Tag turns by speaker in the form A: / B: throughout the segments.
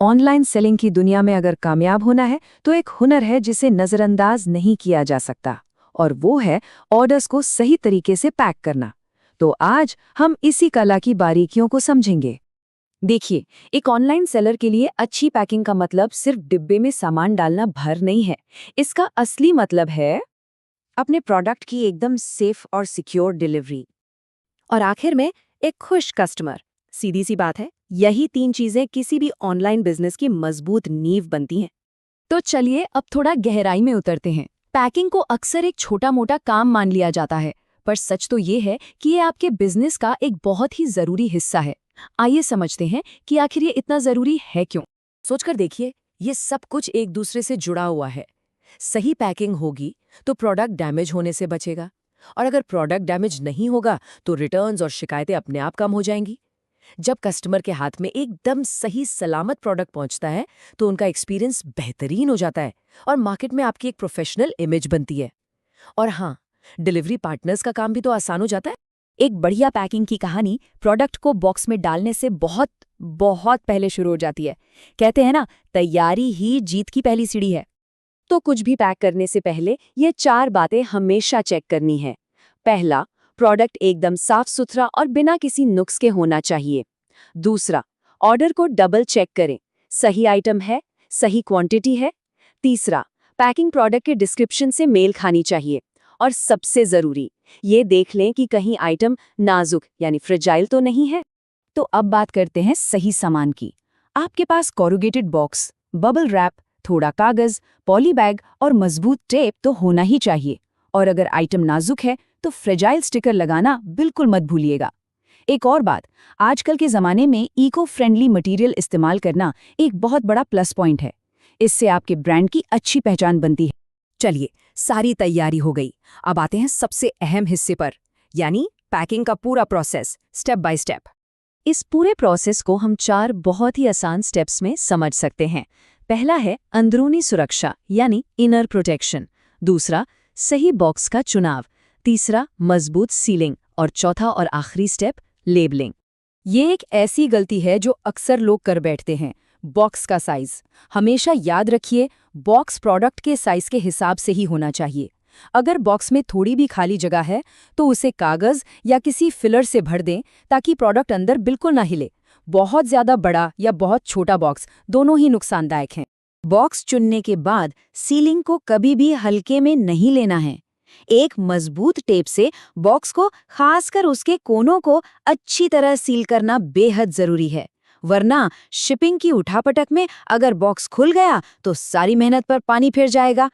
A: Online selling की दुनिया में अगर कामयाब होना है तो एक हुनर है जिसे नज़रअंदाज नहीं किया जा सकता, और वो है ऑर्डर्स को सही तरीके से पैक करना। तो आज हम इसी कला की बारीकियों को समझेंगे। देखिए, एक ऑनलाइन सेलर के लिए अच्छी पैकिंग का मतलब सिर्फ डिब्बे में सामान डालना भर नहीं है। इसका असली मतलब है अपने प्रोडक्ट की एकदम सेफ और सिक्योर डिलीवरी। और आखिर में एक खुश कस्टमर। सीधी सी बात है, यही 3 चीजें किसी भी ऑनलाइन बिजनेस की मजबूत नींव बनती हैं। तो चलिए अब थोड़ा गहराई में उतरते हैं। पैकिंग को अक्सर एक छोटा मोटा काम मान लिया जाता है, पर सच तो ये है कि ये आपके बिजनेस का एक बहुत ही जरूरी हिस्सा है। आइए समझते हैं कि आखिर ये इतना जरूरी है क्यों। सोचकर देखिए, ये सब कुछ एक दूसरे से जुड़ा हुआ है। सही पैकिंग होगी तो प्रोडक्ट डैमेज होने से बचेगा, और अगर प्रोडक्ट डैमेज नहीं होगा तो रिटर्न्स और शिकायतें अपने आप कम हो जाएंगी। जब कस्टमर के हाथ में एकदम सही सलामत प्रोडक्ट पहुंचता है तो उनका एक्सपीरियंस बेहतरीन हो जाता है और मार्केट में आपकी एक प्रोफेशनल इमेज बनती है। और हाँ, डिलीवरी पार्टनर्स का काम भी तो आसान हो जाता है। एक बढ़िया पैकिंग की कहानी प्रोडक्ट को बॉक्स में डालने से बहुत बहुत पहले शुरू हो जाती है। कहते हैं ना, तैयारी ही जीत की पहली सीढ़ी है। तो कुछ भी पैक करने से पहले ये 4 बातें हमेशा चेक करनी है। पहला, प्रोडक्ट एकदम साफ सुथरा और बिना किसी नुक्स के होना चाहिए। दूसरा, ऑर्डर को डबल चेक करें, सही आइटम है, सही क्वांटिटी है। तीसरा, पैकिंग प्रोडक्ट के डिस्क्रिप्शन से मेल खानी चाहिए। और सबसे जरूरी, ये देख लें कि कहीं आइटम नाजुक यानी फ्रेजाइल तो नहीं है। तो अब बात करते हैं सही सामान की। आपके पास कोरुगेटेड बॉक्स, बबल रैप, थोड़ा कागज, पॉली बैग और मजबूत टेप तो होना ही चाहिए। और अगर आइटम नाजुक है तो फ्रेजाइल स्टिकर लगाना बिल्कुल मत भूलिएगा। एक और बात, आजकल के ज़माने में इको फ्रेंडली मटेरियल इस्तेमाल करना एक बहुत बड़ा प्लस पॉइंट है। इससे आपके ब्रांड की अच्छी पहचान बनती है। चलिए, सारी तैयारी हो गई। अब आते हैं सबसे अहम हिस्से पर, यानी पैकिंग का पूरा प्रोसेस, स्टेप बाय स्टेप। इस पूरे प्रोसेस को हम 4 बहुत ही आसान स्टेप्स में समझ सकते हैं। पहला है अंदरूनी सुरक्षा यानी इनर प्रोटेक्शन। दूसरा, सही बॉक्स का चुनाव। तीसरा, मजबूत सीलिंग। और चौथा और आखिरी स्टेप, लेबलिंग। ये एक ऐसी गलती है जो अक्सर लोग कर बैठते हैं। बॉक्स का साइज हमेशा याद रखिए, बॉक्स प्रोडक्ट के साइज के हिसाब से ही होना चाहिए। अगर बॉक्स में थोड़ी भी खाली जगह है तो उसे कागज या किसी फिलर से भर दें ताकि प्रोडक्ट अंदर बिल्कुल ना हिले। बहुत ज्यादा बड़ा या बहुत छोटा बॉक्स दोनों ही नुकसानदायक हैं। बॉक्स चुनने के बाद सीलिंग को कभी भी हल्के में नहीं लेना है। एक मजबूत टेप से बॉक्स को, खासकर उसके कोनों को, अच्छी तरह सील करना बेहद जरूरी है। वरना शिपिंग की उठापटक में अगर बॉक्स खुल गया तो सारी मेहनत पर पानी फिर जाएगा।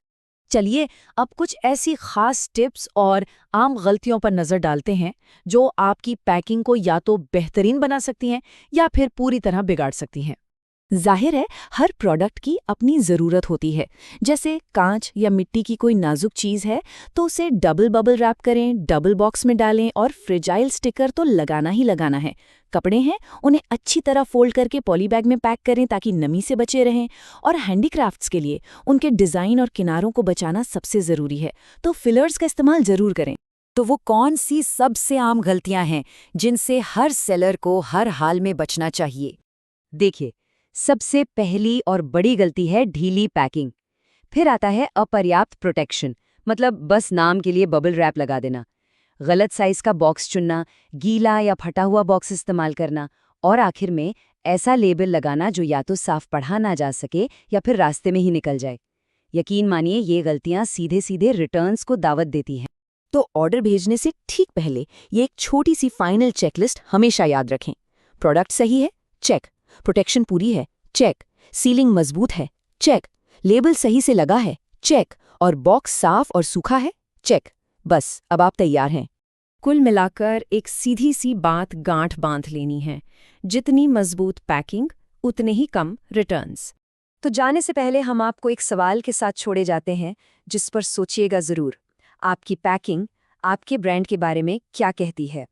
A: चलिए अब कुछ ऐसी खास टिप्स और आम गलतियों पर नजर डालते हैं जो आपकी पैकिंग को या तो बेहतरीन बना सकती हैं या फिर पूरी तरह बिगाड़ सकती हैं। जाहिर है, हर प्रोडक्ट की अपनी ज़रूरत होती है। जैसे कांच या मिट्टी की कोई नाजुक चीज़ है तो उसे डबल बबल रैप करें, डबल बॉक्स में डालें और फ्रेजाइल स्टिकर तो लगाना ही लगाना है। कपड़े हैं, उन्हें अच्छी तरह फोल्ड करके पॉलीबैग में पैक करें ताकि नमी से बचे रहें। और हैंडीक्राफ्ट्स के लिए उनके डिज़ाइन और किनारों को बचाना सबसे ज़रूरी है, तो फिलर्स का इस्तेमाल ज़रूर करें। तो वो कौन सी सबसे आम गलतियां हैं जिनसे हर सेलर को हर हाल में बचना चाहिए? देखिए, सबसे पहली और बड़ी गलती है ढीली पैकिंग। फिर आता है अपर्याप्त प्रोटेक्शन, मतलब बस नाम के लिए बबल रैप लगा देना। गलत साइज का बॉक्स चुनना, गीला या फटा हुआ बॉक्स इस्तेमाल करना, और आखिर में ऐसा लेबल लगाना जो या तो साफ पढ़ा ना जा सके या फिर रास्ते में ही निकल जाए। यकीन मानिए, ये गलतियां सीधे सीधे रिटर्न्स को दावत देती हैं। तो ऑर्डर भेजने से ठीक पहले ये एक छोटी सी फाइनल चेकलिस्ट हमेशा याद रखें। प्रोडक्ट सही है? चेक। प्रोटेक्शन पूरी है? चेक। सीलिंग मजबूत है? चेक। लेबल सही से लगा है? चेक। और बॉक्स साफ और सूखा है? चेक। बस, अब आप तैयार हैं। कुल मिलाकर एक सीधी सी बात गांठ बांध लेनी है, जितनी मजबूत पैकिंग उतने ही कम रिटर्न्स। तो जाने से पहले हम आपको एक सवाल के साथ छोड़े जाते हैं जिस पर सोचिएगा जरूर। आपकी पैकिंग आपके ब्रांड के बारे में क्या कहती है?